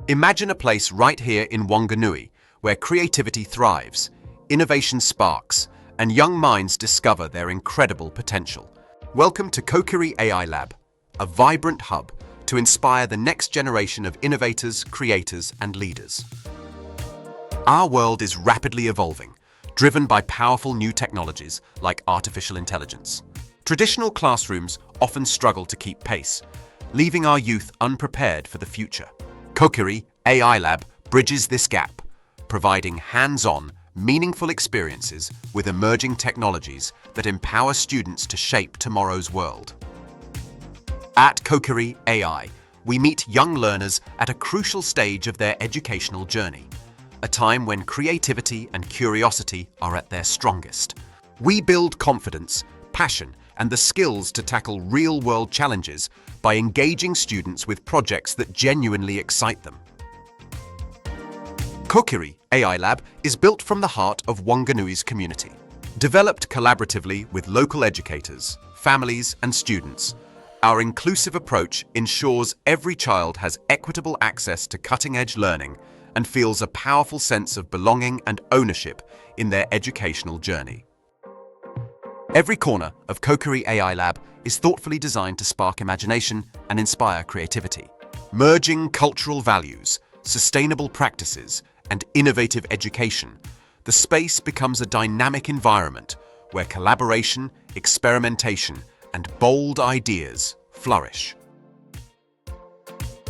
Imagine a place right here in Whanganui where creativity thrives, innovation sparks, and young minds discover their incredible potential. Welcome to Kōkiri AI Lab, a vibrant hub to inspire the next generation of innovators, creators, and leaders. Our world is rapidly evolving, driven by powerful new technologies like artificial intelligence. Traditional classrooms often struggle to keep pace, leaving our youth unprepared for the future. Kōkiri AI Lab bridges this gap, providing hands-on, meaningful experiences with emerging technologies that empower students to shape tomorrow's world. At Kōkiri AI, we meet young learners at a crucial stage of their educational journey, a time when creativity and curiosity are at their strongest. We build confidence, passion, and the skills to tackle real-world challenges by engaging students with projects that genuinely excite them. Kōkiri AI Lab is built from the heart of Whanganui's community. Developed collaboratively with local educators, families, and students, our inclusive approach ensures every child has equitable access to cutting-edge learning and feels a powerful sense of belonging and ownership in their educational journey. Every corner of Kōkiri AI Lab is thoughtfully designed to spark imagination and inspire creativity. Merging cultural values, sustainable practices, and innovative education, the space becomes a dynamic environment where collaboration, experimentation, and bold ideas flourish.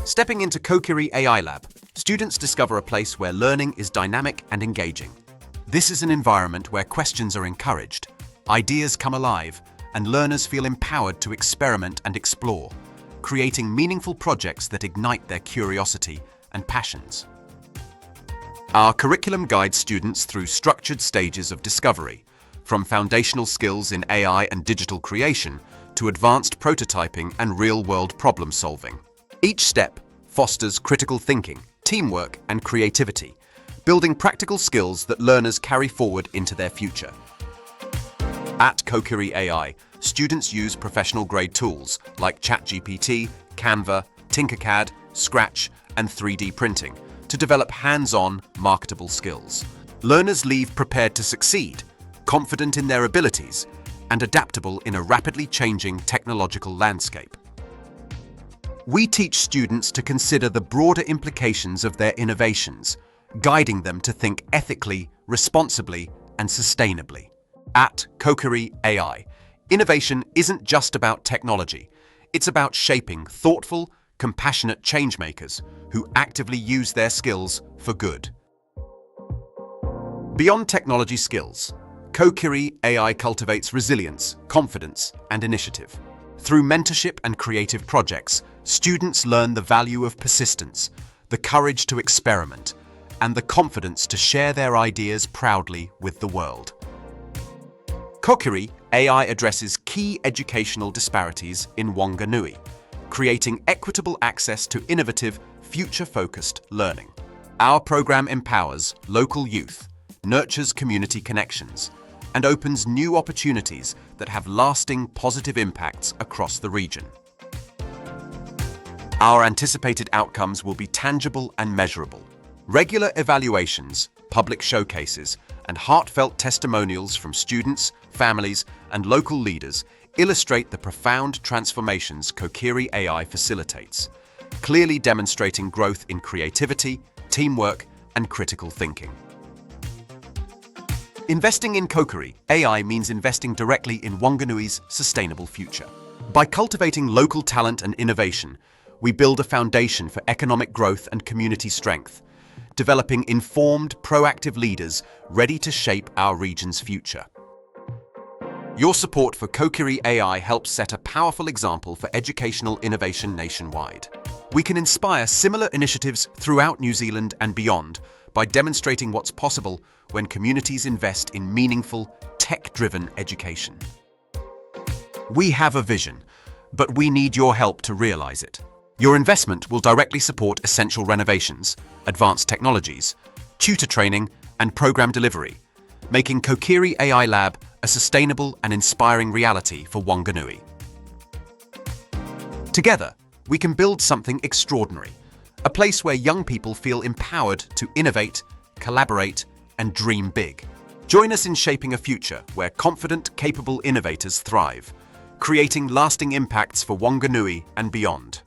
Stepping into Kōkiri AI Lab, students discover a place where learning is dynamic and engaging. This is an environment where questions are encouraged, ideas come alive, and learners feel empowered to experiment and explore, creating meaningful projects that ignite their curiosity and passions. Our curriculum guides students through structured stages of discovery, from foundational skills in AI and digital creation to advanced prototyping and real-world problem-solving. Each step fosters critical thinking, teamwork, and creativity, building practical skills that learners carry forward into their future. At Kōkiri AI, students use professional-grade tools like ChatGPT, Canva, Tinkercad, Scratch, and 3D printing to develop hands-on, marketable skills. Learners leave prepared to succeed, confident in their abilities, and adaptable in a rapidly changing technological landscape. We teach students to consider the broader implications of their innovations, guiding them to think ethically, responsibly, and sustainably. At Kōkiri AI, innovation isn't just about technology. It's about shaping thoughtful, compassionate changemakers who actively use their skills for good. Beyond technology skills, Kōkiri AI cultivates resilience, confidence, and initiative. Through mentorship and creative projects, students learn the value of persistence, the courage to experiment, and the confidence to share their ideas proudly with the world. Kōkiri AI addresses key educational disparities in Whanganui, creating equitable access to innovative, future-focused learning. Our program empowers local youth, nurtures community connections, and opens new opportunities that have lasting positive impacts across the region. Our anticipated outcomes will be tangible and measurable. Regular evaluations, public showcases, and heartfelt testimonials from students, families, and local leaders illustrate the profound transformations Kōkiri AI facilitates, clearly demonstrating growth in creativity, teamwork, and critical thinking. Investing in Kōkiri AI means investing directly in Whanganui's sustainable future. By cultivating local talent and innovation, we build a foundation for economic growth and community strength, developing informed, proactive leaders ready to shape our region's future. Your support for Kōkiri AI helps set a powerful example for educational innovation nationwide. We can inspire similar initiatives throughout New Zealand and beyond by demonstrating what's possible when communities invest in meaningful, tech-driven education. We have a vision, but we need your help to realize it. Your investment will directly support essential renovations, advanced technologies, tutor training, and program delivery, making Kōkiri AI Lab a sustainable and inspiring reality for Whanganui. Together, we can build something extraordinary, a place where young people feel empowered to innovate, collaborate, and dream big. Join us in shaping a future where confident, capable innovators thrive, creating lasting impacts for Whanganui and beyond.